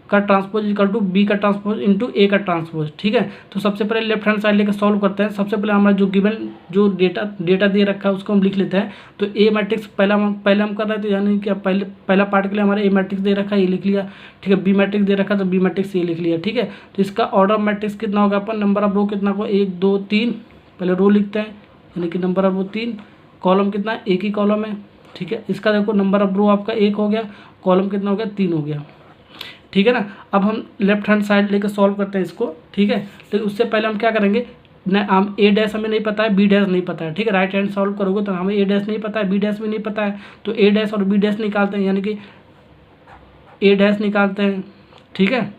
का ट्रांसपोज इक्वल टू बी का ट्रांसपोज इंटू ए का ट्रांसपोज। ठीक है, तो सबसे पहले लेफ्ट हैंड साइड लेकर सॉल्व करते हैं। सबसे पहले हमारा जो गिवन जो डेटा दे रखा है उसको हम लिख लेते हैं। तो ए मैट्रिक्स पहले हम कर रहे थे, यानी कि पहला पार्ट के लिए हमारा ए मैट्रिक्स दे रखा है, ये लिख लिया। ठीक है, बी मैट्रिक्स दे रखा है तो बी मैट्रिक्स ये लिख लिया। ठीक है, तो इसका ऑर्डर मैट्रिक्स कितना होगा, अपन नंबर ऑफ रो कितना को 1 2 3, पहले रो लिखते हैं, यानी कि नंबर ऑफ रो 3, कॉलम कितना है, एक ही कॉलम है। ठीक है, इसका देखो नंबर ऑफ रो आपका 1 हो गया, कॉलम कितना हो गया, 3 हो गया। ठीक है ना, अब हम लेफ्ट हैंड साइड लेकर सॉल्व करते हैं इसको। ठीक है, तो उससे पहले हम क्या करेंगे, न हम ए डैश हमें नहीं पता है, बी डैश नहीं पता है। ठीक है, राइट हैंड सॉल्व करोगे तो हमें ए डैश नहीं पता है, बी डैश भी नहीं पता है, तो ए डैश और बी डैश निकालते हैं, यानी कि ए डैश निकालते हैं। ठीक है,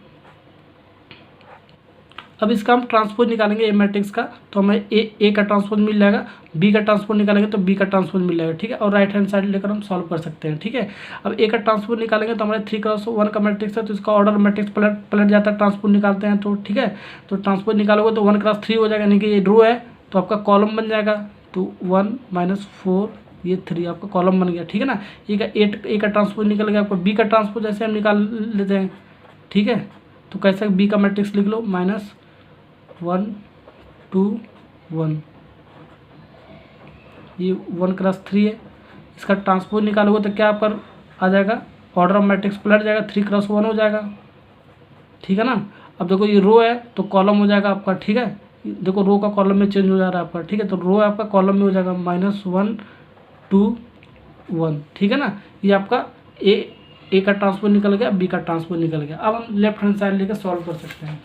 अब इसका हम ट्रांसपोज निकालेंगे ए मैट्रिक्स का, तो हमें ए का ट्रांसपोज मिल जाएगा, बी का ट्रांसपोज निकालेंगे तो बी का ट्रांसपोज मिल जाएगा। ठीक है, और राइट हैंड साइड लेकर हम सॉल्व कर सकते हैं। ठीक है, अब ए का ट्रांसपोज निकालेंगे तो हमारे 3x1 का मैट्रिक्स है, तो इसका ऑर्डर मैट्रिक्स पलट जाता है, ट्रांसपोज निकालते हैं तो। ठीक है, तो ट्रांसपोज निकालोगे तो 1x3 हो जाएगा, यानी कि ये रो है तो आपका कॉलम बन जाएगा, तो 1 - 4 ये 3 आपका कॉलम बन गया। ठीक है ना, ए का ट्रांसपोज निकल गया, आपको बी का ट्रांसपोज ऐसे हम निकाल लेते हैं। ठीक है, तो कैसे बी का मैट्रिक्स लिख लो, -1 2 1, ये 1x3 है, इसका ट्रांसपोज निकालोगे तो क्या आपका आ जाएगा, ऑर्डर ऑफ मैट्रिक्स पलट जाएगा, 3x1 हो जाएगा। ठीक है ना, अब देखो ये रो है तो कॉलम हो जाएगा आपका। ठीक है, देखो रो का कॉलम में चेंज हो जा रहा है आपका। ठीक है, तो रो आपका कॉलम में हो जाएगा -1 2 1। ठीक है ना, ये आपका ए का ट्रांसपोज निकल गया, बी का ट्रांसपोज निकल गया। अब हम लेफ्ट हैंड साइड लेकर सॉल्व कर सकते हैं।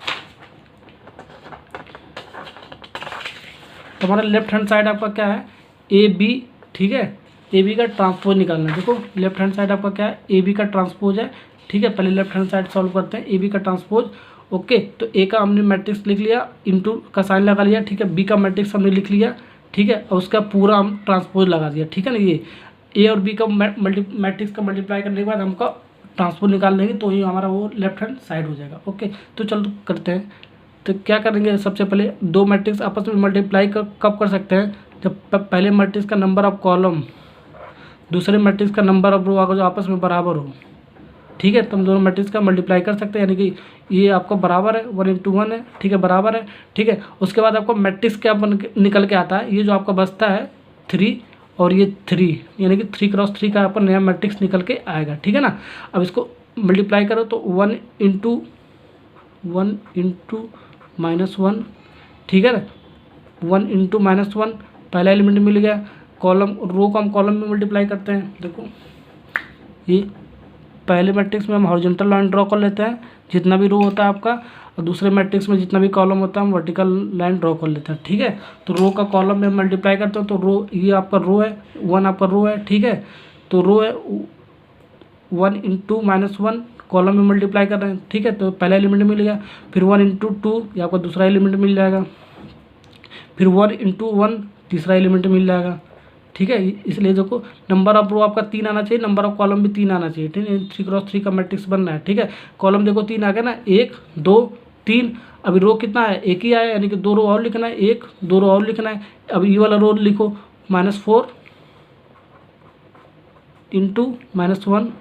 तो हमारा लेफ्ट हैंड साइड आपका क्या है, ए बी। ठीक है, ए बी का ट्रांसपोज निकालना है। देखो लेफ्ट हैंड साइड आपका क्या है, ए बी का ट्रांसपोज है। ठीक है, पहले लेफ्ट हैंड साइड सॉल्व करते हैं, ए बी का ट्रांसपोज। ओके, तो ए का हमने मैट्रिक्स लिख लिया, इंटू का साइन लगा लिया। ठीक है, बी का मैट्रिक्स हमने लिख लिया। ठीक है, और उसका पूरा हम ट्रांसपोज लगा दिया। ठीक है ना, ये ए और बी का मैट्रिक्स का मल्टीप्लाई करने के बाद हमको ट्रांसपोज निकाल लेंगे तो ये हमारा वो लेफ्ट हैंड साइड हो जाएगा। ओके, तो चलो करते हैं। तो क्या करेंगे, सबसे पहले दो मैट्रिक्स आपस में मल्टीप्लाई कब कर सकते हैं, जब पहले मैट्रिक्स का नंबर ऑफ कॉलम दूसरे मैट्रिक्स का नंबर ऑफ रो अगर जो आपस में बराबर हो। ठीक है, तो हम दोनों मैट्रिक्स का मल्टीप्लाई कर सकते हैं, यानी कि ये आपका बराबर है, 1 × 1 है। ठीक है, बराबर है। ठीक है, उसके बाद आपको मैट्रिक्स क्या निकल के आता है, ये जो आपका बचता है 3 और ये 3, यानी कि 3x3 का आपका नया मैट्रिक्स निकल के आएगा। ठीक है ना, अब इसको मल्टीप्लाई करो तो 1 × -1। ठीक है ना, 1 × -1 पहला एलिमेंट मिल गया, कॉलम रो को हम कॉलम में मल्टीप्लाई करते हैं। देखो ये पहले मैट्रिक्स में हम हॉरिजॉन्टल लाइन ड्रॉ कर लेते हैं, जितना भी रो होता है आपका, और दूसरे मैट्रिक्स में जितना भी कॉलम होता है हम वर्टिकल लाइन ड्रॉ कर लेते हैं। ठीक है, तो रो का कॉलम में मल्टीप्लाई करते हैं, तो रो ये आपका रो है, 1 आपका रो है। ठीक है, तो रो है 1 × -1 कॉलम में मल्टीप्लाई कर रहे हैं। ठीक है, तो पहला एलिमेंट मिल गया, फिर 1 × 2 ये आपका दूसरा एलिमेंट मिल जाएगा, फिर 1 × 1 तीसरा एलिमेंट मिल जाएगा। ठीक है, इसलिए देखो नंबर ऑफ रो आपका 3 आना चाहिए, नंबर ऑफ कॉलम भी 3 आना चाहिए। ठीक है, 3x3 का मैट्रिक्स बनना है। ठीक है, कॉलम देखो 3 आ गया ना, 1 2 3। अभी रो कितना है, एक ही आया, यानी कि 2 रो और लिखना है, 1 2 रो और लिखना है। अब ये वाला रो लिखो -4 × -1।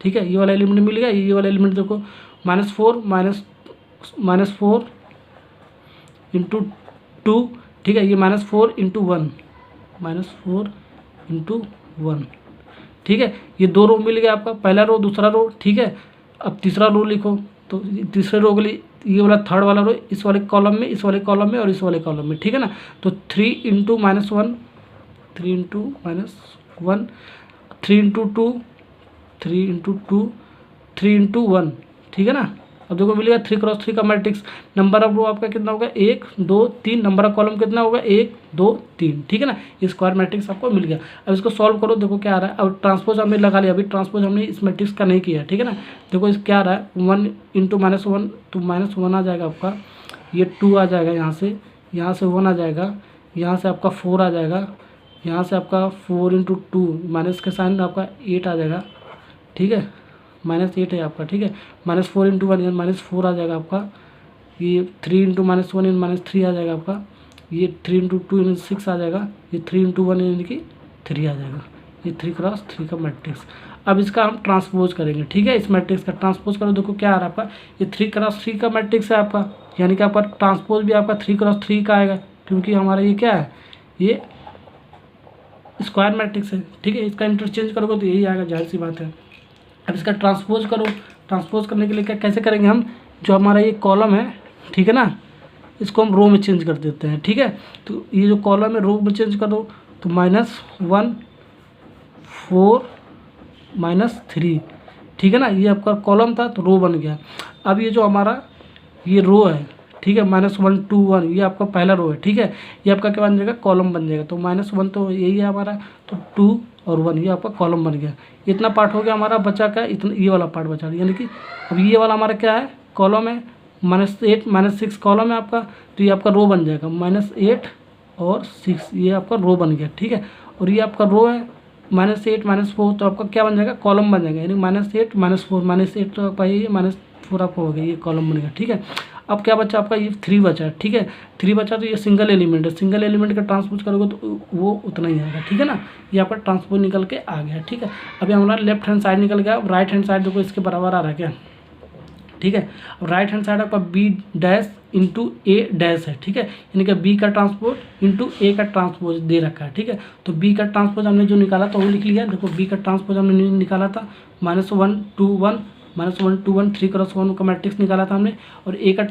ठीक है, ये वाला एलिमेंट मिल गया, ये वाला एलिमेंट देखो -4 × 2। ठीक है, ये -4 × 1 -4 × 1। ठीक है, ये 2 रो मिल गया आपका, पहला रो दूसरा रो। ठीक है, अब तीसरा रो लिखो, तो तीसरे रो के लिए ये वाला थर्ड वाला रो इस वाले कॉलम में, इस वाले कॉलम में और इस वाले कॉलम में। ठीक है ना, तो 3 × -1 3 × -1 3 × 2 3 × 2 3 × 1। ठीक है ना, अब देखो मिलेगा 3x3 का मैट्रिक्स। नंबर ऑफ रो आपका कितना होगा, 1 2 3। नंबर ऑफ कॉलम कितना होगा, 1 2 3। ठीक है ना, ये स्क्वायर मैट्रिक्स आपको मिल गया। अब इसको सॉल्व करो, देखो क्या आ रहा है। अब ट्रांसपोज हमने लगा लिया, अभी ट्रांसपोज हमने इस मैट्रिक्स का नहीं किया। ठीक है ना, देखो इस क्या आ रहा है, 1 × -1 तो -1 आ जाएगा आपका, ये 2 आ जाएगा, यहाँ से 1 आ जाएगा, यहाँ से आपका 4 आ जाएगा, यहाँ से आपका 4 × 2 माइनस के साइन आपका 8 आ जाएगा। ठीक है, -8 है आपका। ठीक है, -4 × 1 -4 आ जाएगा आपका, ये 3 × -1 -3 आ जाएगा आपका, ये 3 × 2 6 आ जाएगा, ये 3 × 1 यानी कि 3 आ जाएगा। ये 3x3 का मैट्रिक्स। अब इसका हम ट्रांसपोज करेंगे, ठीक है। इस मैट्रिक्स का ट्रांसपोज करो, देखो क्या आ रहा है आपका, ये 3x3 का मैट्रिक्स है आपका, यानी कि आपका ट्रांसपोज भी आपका 3x3 का आएगा, क्योंकि हमारा ये क्या है, ये स्क्वायर मैट्रिक्स है, ठीक है। इसका इंटरचेंज करोगे तो यही आएगा, जाहिर सी बात है। अब इसका ट्रांसपोज करो, ट्रांसपोज करने के लिए क्या कैसे करेंगे हम, जो हमारा ये कॉलम है, ठीक है ना, इसको हम रो में चेंज कर देते हैं, ठीक है। तो ये जो कॉलम है रो में चेंज कर दो, तो -1 4 -3, ठीक है ना। ये आपका कॉलम था तो रो बन गया। अब ये जो हमारा ये रो है, ठीक है, -1 2 1, ये आपका पहला रो है, ठीक है। ये आपका क्या बन जाएगा, कॉलम बन जाएगा। तो -1 तो यही है हमारा, तो 2 और 1 ये आपका कॉलम बन गया। इतना पार्ट हो गया हमारा, बचा क्या, इतना ये वाला पार्ट बचा, यानी कि अब ये वाला हमारा क्या है, कॉलम है, -8 -6 कॉलम है आपका, तो ये आपका रो बन जाएगा, -8 और 6 ये आपका रो बन गया, ठीक है। और ये आपका रो है -8 -4, तो आपका क्या बन जाएगा, कॉलम बन जाएगा, यानी -8 -4 -8 तो आपका ये -4 आपका हो गया, ये कॉलम बन गया, ठीक है। अब क्या बचा आपका, ये 3 बचा, ठीक है। 3 बचा तो ये सिंगल एलिमेंट है, सिंगल एलिमेंट का ट्रांसपोज करोगे तो वो उतना ही आएगा, ठीक है ना। ये आपका ट्रांसपोज निकल के आ गया, ठीक है। अभी हमारा लेफ्ट हैंड साइड निकल गया, अब राइट हैंड साइड देखो इसके बराबर आ रहा है क्या, ठीक है। अब राइट हैंड साइड आपका B' इंटू A' है, ठीक है, यानी कि B का ट्रांसपोज इंटू A का ट्रांसपोज दे रखा है, ठीक है। तो B का ट्रांसपोज हमने जो निकाला था वो लिख लिया, देखो B का ट्रांसपोज हमने निकाला था -1 2 1 -1 2 1 3x1 का मैट्रिक्स निकाला था हमने। और A का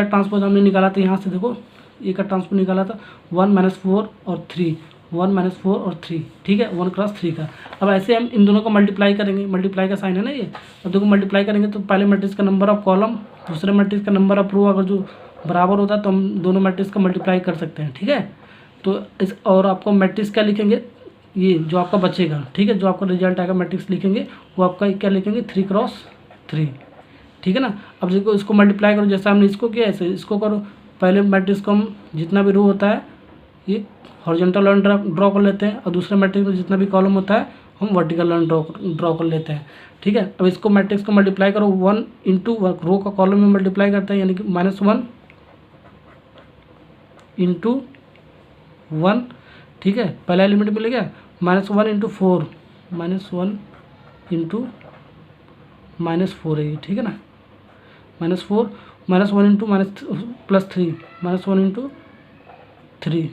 ट्रांसपोज हमने निकाला था, यहाँ से देखो A का ट्रांसपोज निकाला था 1 -4 और 3, 1 -4 और 3, ठीक है, 1x3 का। अब ऐसे हम इन दोनों को मल्टीप्लाई करेंगे, मल्टीप्लाई का साइन है ना ये। अब देखो मल्टीप्लाई करेंगे तो पहले मैट्रिक्स का नंबर ऑफ कॉलम, दूसरे मैट्रिक्स का नंबर ऑफ रो, अगर जो बराबर होता है तो हम दोनों मैट्रिक्स का मल्टीप्लाई कर सकते हैं, ठीक है। तो इस और आपको मैट्रिक्स क्या लिखेंगे, ये जो आपका बचेगा, ठीक है, जो आपका रिजल्ट आएगा मैट्रिक्स लिखेंगे, वो आपका क्या लिखेंगे 3x3, ठीक है ना। अब देखो इसको मल्टीप्लाई करो, जैसा हमने इसको किया ऐसे इसको करो। पहले मैट्रिक्स को हम जितना भी रो होता है ये हॉरिजॉन्टल लाइन ड्रॉ कर लेते हैं, और दूसरे मैट्रिक्स में जितना भी कॉलम होता है हम वर्टिकल लाइन ड्रॉ कर लेते हैं, ठीक है। अब इसको मैट्रिक्स को मल्टीप्लाई करो, 1 इंटू रो का कॉलम में मल्टीप्लाई करते हैं, यानी कि -1 इंटू 1, ठीक है, पहला एलिमेंट मिल गया। -1 इंटू 4, -1 इंटू -4 है ये, ठीक है ना, -4 -1 इंटू +3 -1 इंटू 3,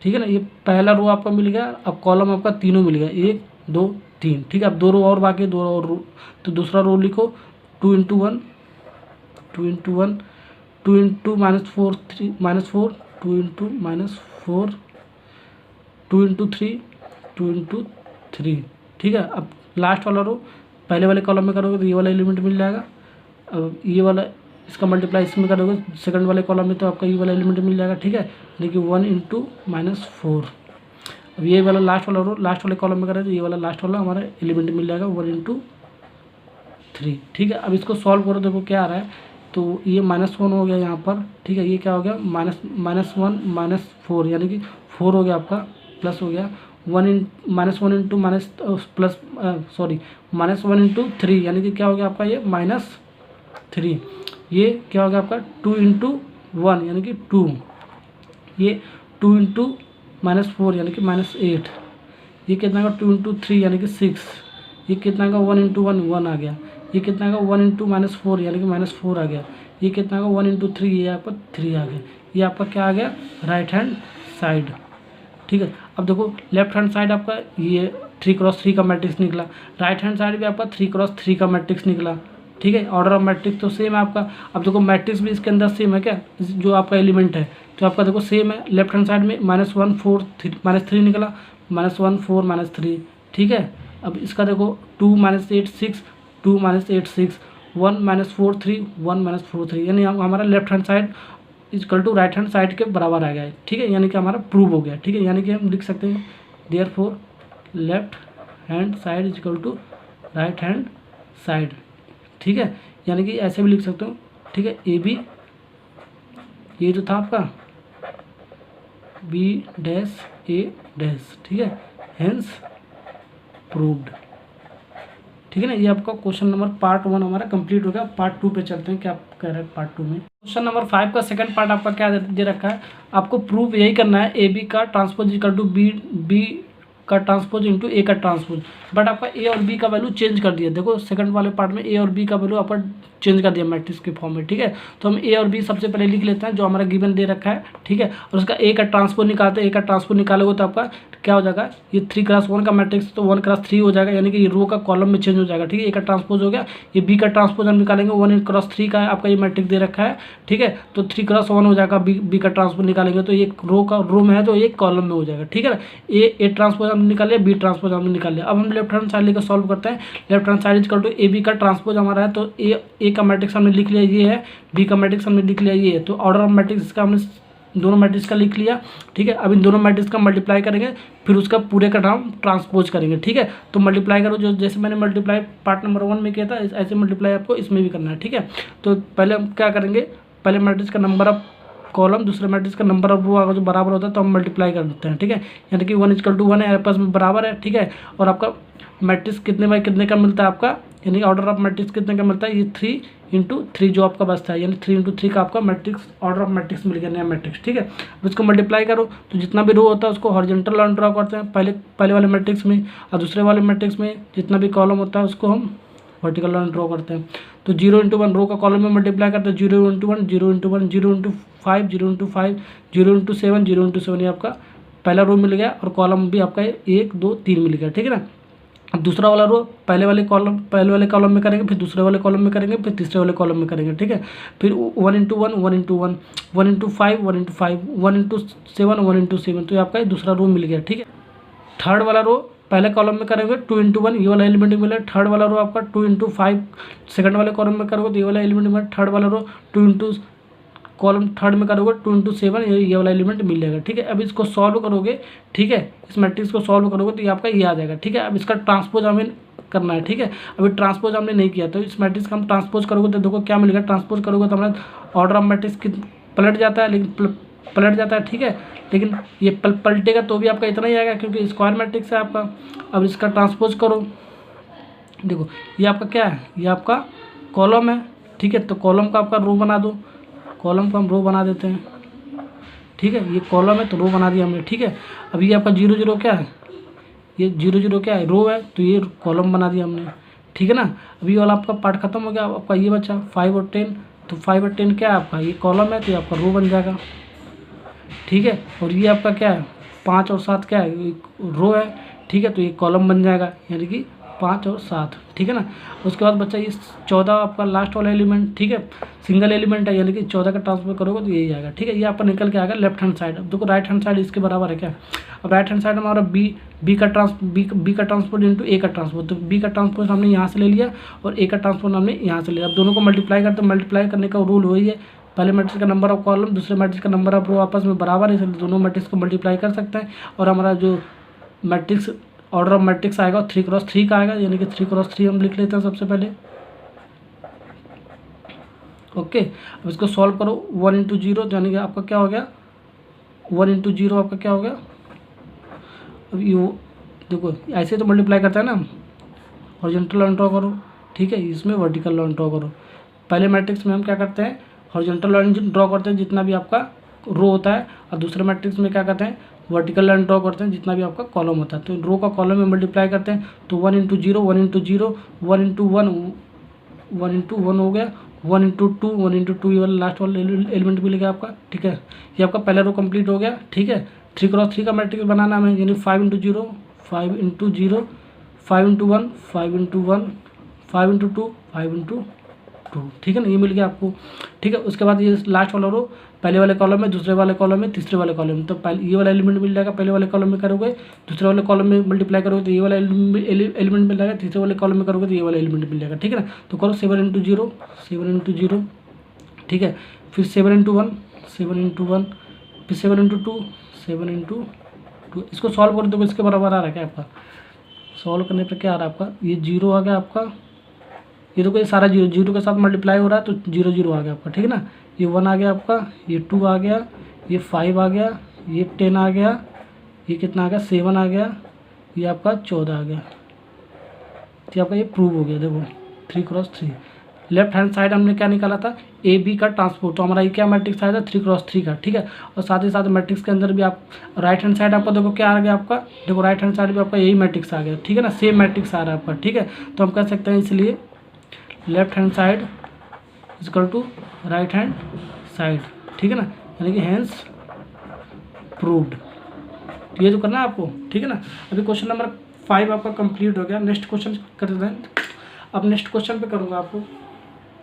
ठीक है ना। ये पहला रो आपका मिल गया। अब कॉलम आपका तीनों मिल गया, 1 2 3, ठीक है। अब 2 रो और बाकी, 2 और रो, तो दूसरा रो लिखो 2 into 1 2 into 1 2 into -4 3 -4 2 into -4 2 into 3 2 into 3, ठीक है। अब लास्ट वाला रो पहले वाले कॉलम में करोगे तो ये वाला एलिमेंट मिल जाएगा। अब ये वाला इसका मल्टीप्लाई इसमें करोगे सेकंड वाले कॉलम में, तो आपका ये वाला एलिमेंट मिल जाएगा, ठीक है, देखिए 1 इंटू -4। अब ये वाला लास्ट वाला रो लास्ट वाले कॉलम में करें तो ये वाला लास्ट वाला हमारा एलिमेंट मिल जाएगा 1 इंटू 3, ठीक है। अब इसको सॉल्व करो, देखो क्या आ रहा है, तो ये -1 हो गया यहाँ पर, ठीक है। ये क्या हो गया, -1 -4, यानी कि 4 हो गया आपका, प्लस हो गया -1 इंटू -1 इंटू 3, यानी कि क्या हो गया आपका ये -3। ये क्या हो गया आपका 2 इंटू 1, यानी कि 2, ये 2 इंटू -4 यानी कि -8, ये कितना का 2 इंटू 3 यानी कि 6, ये कितना का 1 इंटू 1 1 आ गया, ये कितना का 1 इंटू -4 यानी कि -4 आ गया, ये कितना का 1 इंटू 3 ये आपका 3 आ गया। ये आपका क्या आ गया, राइट हैंड साइड, ठीक है। अब देखो लेफ्ट हैंड साइड आपका ये 3x3 का मैट्रिक्स निकला, राइट हैंड साइड भी आपका 3x3 का मैट्रिक्स निकला, ठीक है। ऑर्डर ऑफ मैट्रिक्स तो सेम है आपका। अब देखो मैट्रिक्स भी इसके अंदर सेम है क्या, जो आपका एलिमेंट है तो आपका देखो सेम है। लेफ्ट हैंड साइड में -1 4 -3 निकला, -1 4 -3, ठीक है। अब इसका देखो 2 -8 6 2 -8 6 1 -4 3 1 -4 3, यानी हमारा left hand side equal to right hand side के बराबर आ गया है, ठीक है, यानी कि हमारा प्रूव हो गया, ठीक है। यानी कि हम लिख सकते हैं therefore left hand side equal to right hand side, ठीक है। यानी कि ऐसे भी लिख सकते हो, ठीक है। ए बी ये जो था आपका B' A', ठीक है, हेंस प्रूव्ड, ठीक है ना। ये आपका क्वेश्चन नंबर पार्ट 1 हमारा कंप्लीट हो गया। पार्ट 2 पे चलते हैं, क्या कह रहे हैं पार्ट 2 में। क्वेश्चन नंबर 5 का सेकंड पार्ट आपका क्या दे रखा है, आपको प्रूफ यही करना है ए बी का ट्रांसपोज इक्वल टू बी का ट्रांसपोज इंटू ए का ट्रांसपोज। बट आपका ए और बी का वैल्यू चेंज कर दिया। देखो सेकंड वाले पार्ट में ए और बी का वैल्यू आपका चेंज कर दिया मैट्रिक्स के फॉर्म में, ठीक है। तो हम ए और बी सबसे पहले लिख लेते हैं जो हमारा गिवन दे रखा है, ठीक है। और उसका ए का ट्रांसपोज निकालते हैं। ए का ट्रांसपोज निकालोगे तो आपका क्या हो जाएगा, ये 3x1 का मैट्रिक्स तो 1x3 हो जाएगा, यानी कि ये रो का कॉलम में चेंज हो जाएगा, ठीक है। ए का ट्रांसपोज हो गया। ये बी का ट्रांसपोज हम निकालेंगे 1x3 का आपका ये मैट्रिक्स दे रखा है, ठीक है। तो 3x1 हो जाएगा। बी का ट्रांसपोज निकालेंगे तो ये रो में है तो एक कॉलम में हो जाएगा, ठीक है ना। ए ट्रांसपोज हमने निकाल लिया, बी ट्रांसपोज हमने निकाल लिया। अब हम लेफ्ट हैंड साइड लेकर सॉल्व करते हैं। Left hand side equal to A B का ट्रांसपोज हमारा है, तो ए का मैट्रिक्स हमने लिख लिया ये है, बी का मैट्रिक्स हमने लिख लिया ये है। तो ऑर्डर ऑफ मैट्रिक्स इसका हमने दोनों मैट्रिक्स का लिख लिया, ठीक है। अब इन दोनों मैट्रिक्स का मल्टीप्लाई करेंगे, फिर उसका पूरे का नाम ट्रांसपोज करेंगे, ठीक है। तो मल्टीप्लाई करो, जो जैसे मैंने मल्टीप्लाई पार्ट नंबर 1 में किया था ऐसे मल्टीप्लाई आपको इसमें भी करना है, ठीक है। तो पहले हम क्या करेंगे, पहले मैट्रिक्स का नंबर ऑफ कॉलम, दूसरे मैट्रिक्स का नंबर ऑफ रो अगर जो बराबर होता है तो हम मल्टीप्लाई कर देते हैं, ठीक है। यानी कि 1:1 है, आपस में बराबर है, ठीक है। और आपका मैट्रिक्स कितने बाई कितने का मिलता है आपका, यानी ऑर्डर ऑफ मैट्रिक्स कितने का मिलता है, ये 3 जो आपका बचता है, यानी 3 का आपका मैट्रिक्स ऑर्डर ऑफ मैट्रिक्स मिल गया, नया मैट्रिक्स, ठीक है। अब इसको मल्टीप्लाई करो तो जितना भी रो होता है उसको हॉरिजॉन्टल लाइन ड्रॉ करते हैं पहले वाले मैट्रिक्स में, और दूसरे वाले मैट्रिक्स में जितना भी कॉलम होता है उसको हम वर्टिकल लाइन ड्रॉ करते हैं। तो 0:1 रो का कॉलम में मल्टीप्लाई करते हैं, 0:1 0:1 0:5 0:5 0:7 0:7, ये आपका पहला रो मिल गया और कॉलम भी आपका 1 2 3 मिल गया, ठीक है ना। अब दूसरा वाला रो पहले वाले कॉलम में करेंगे, फिर दूसरे वाले कॉलम में करेंगे, फिर तीसरे वाले कॉलम में करेंगे, ठीक है। फिर 1:1 1:1 1:5 1:5 1:7 1:7, तो ये आपका दूसरा रो मिल गया, ठीक है। थर्ड वाला रो पहले कॉलम में करेंगे 2:1, ये वाला एलिमेंट मिला। थर्ड वाला रो आपका 2:5 सेकंड वाले कॉलम में करोगे तो ये वाला एलिमेंट मिला। थर्ड वाला रो 2 कॉलम थर्ड में करोगे 2:7, ये वाला एलिमेंट मिल जाएगा, ठीक है। अब इसको सॉल्व करोगे, ठीक है, इस मैट्रिक्स को सॉल्व करोगे तो ये आपका ये आ जाएगा, ठीक है। अब इसका ट्रांसपोज हमें करना है, ठीक है। अभी ट्रांसपोज हमने नहीं किया, तो इस मैट्रिक्स का हम ट्रांसपोज करोगे तो देखो क्या मिलेगा। ट्रांसपोज करोगे तो हमारा ऑर्डर ऑफ मैट्रिक्स पलट जाता है, लेकिन पलट जाता है, ठीक है। लेकिन ये पलटेगा तो भी आपका इतना ही आएगा क्योंकि स्क्वायर मैट्रिक्स है आपका। अब इसका ट्रांसपोज करो, देखो ये आपका क्या है, ये आपका कॉलम है, ठीक है। तो कॉलम का आपका रो बना दो, कॉलम का हम रो बना देते हैं, ठीक है। ये कॉलम है तो रो बना दिया हमने, ठीक है। अब ये आपका 0 क्या है, ये 0 क्या है, रो है, तो ये कॉलम बना दिया हमने, ठीक है ना। अभी वाला आपका पार्ट खत्म हो गया। अब आपका ये बचा 5 और 10, तो 5 और 10 क्या है आपका, ये कॉलम है तो ये आपका रो बन जाएगा, ठीक है। और ये आपका क्या है 5 और 7 क्या है, रो है, ठीक है। तो ये कॉलम बन जाएगा, यानी कि 5 और 7, ठीक है ना। उसके बाद बच्चा ये 14 आपका लास्ट वाला एलिमेंट, ठीक है, सिंगल एलिमेंट है, यानी कि 14 का ट्रांसफर करोगे तो यही आएगा, ठीक है। ये आपका निकल के आएगा लेफ्ट हैंड साइड। अब देखो राइट हैंड साइड इसके बराबर है क्या। अब राइट हैंड साइड में हमारा बी का ट्रांसपोर्ट इंटू ए का ट्रांसपोर्ट, तो बी का ट्रांसपोर्ट हमने यहाँ से ले लिया और ए का ट्रांसपोर्ट हमने यहाँ से लिया। अब दोनों को मल्टीप्लाई करते हैं, मल्टीप्लाई करने का रूल वही है, पहले मैट्रिक्स का नंबर ऑफ कॉलम दूसरे मैट्रिक्स का नंबर ऑफ रो आपस में बराबर है, इसलिए दोनों मैट्रिक्स को मल्टीप्लाई कर सकते हैं। और हमारा जो मैट्रिक्स ऑर्डर ऑफ मैट्रिक्स आएगा 3x3 का आएगा, यानी कि 3x3 हम लिख लेते हैं सबसे पहले, ओके। अब इसको सॉल्व करो 1:0, यानी कि आपका क्या हो गया 1:0 आपका क्या हो गया। अब ये देखो ऐसे तो मल्टीप्लाई करता है ना, हॉरिजॉन्टल लाइन ड्रॉ करो, ठीक है, इसमें वर्टिकल लाइन ड्रॉ करो। पहले मैट्रिक्स में हम क्या करते हैं, हॉरिजॉन्टल लाइन ड्रॉ करते हैं जितना भी आपका रो होता है, और दूसरे मैट्रिक्स में क्या करते हैं वर्टिकल लाइन ड्रॉ करते हैं जितना भी आपका कॉलम होता है। तो रो का कॉलम में मल्टीप्लाई करते हैं, तो 1:0 1:0 1:1 हो गया, 1:2 ये वाला लास्ट वाला एलिमेंट मिलेगा आपका, ठीक है। ये आपका पहला रो कंप्लीट हो गया, ठीक है। 3x3 का मैट्रिक्स बनाना हमें, यानी 5:0 5:0 5:1 5:1 5:2 5:2, ठीक है ना, ये मिल गया आपको, ठीक है। उसके बाद ये लास्ट वाला रो पहले वाले कॉलम में, दूसरे वाले कॉलम में, तीसरे वाले कॉलम में, तो पहले ये वाला एलिमेंट मिल जाएगा, पहले वाले कॉलम में करोगे, दूसरे वाले कॉलम में मल्टीप्लाई करोगे तो ये वाला एलिमेंट मिल जाएगा, तीसरे वाले कॉलम में करोगे तो ये वाला एलिमेंट मिल जाएगा, ठीक है ना। तो करो 7:0 ठीक है। फिर 7:1 फिर 7:2 7:2, इसको सॉल्व कर दो, इसके बराबर आ रहा है क्या आपका, सॉल्व करने पर क्या आ रहा है आपका, ये 0 आ गया आपका, ये देखो ये सारा 0 के साथ मल्टीप्लाई हो रहा है तो 0 आ गया आपका, ठीक है ना। ये 1 आ गया आपका, ये 2 आ गया, ये 5 आ गया, ये 10 आ गया, ये कितना आ गया 7 आ गया, ये आपका 14 आ गया, तो आपका ये प्रूव हो गया। देखो 3×3। लेफ्ट हैंड साइड हमने क्या निकाला था, ए बी का ट्रांसपोज, तो हमारा ये क्या मैट्रिक्स आया था 3×3 का, ठीक है। और साथ ही साथ मैट्रिक्स के अंदर भी आप राइट हैंड साइड आपको देखो क्या आ गया आपका, देखो राइट हैंड साइड भी आपका यही मैट्रिक्स आ गया, ठीक है ना, सेम मैट्रिक्स आ रहा है आपका, ठीक है। तो हम कह सकते हैं इसलिए left hand side equal to right hand side, ठीक है ना, यानी कि हैंस प्रूव्ड। तो ये जो करना है आपको, ठीक है ना। अभी क्वेश्चन नंबर 5 आपका कंप्लीट हो गया। नेक्स्ट क्वेश्चन कर देते हैं। अब नेक्स्ट क्वेश्चन पे करूँगा आपको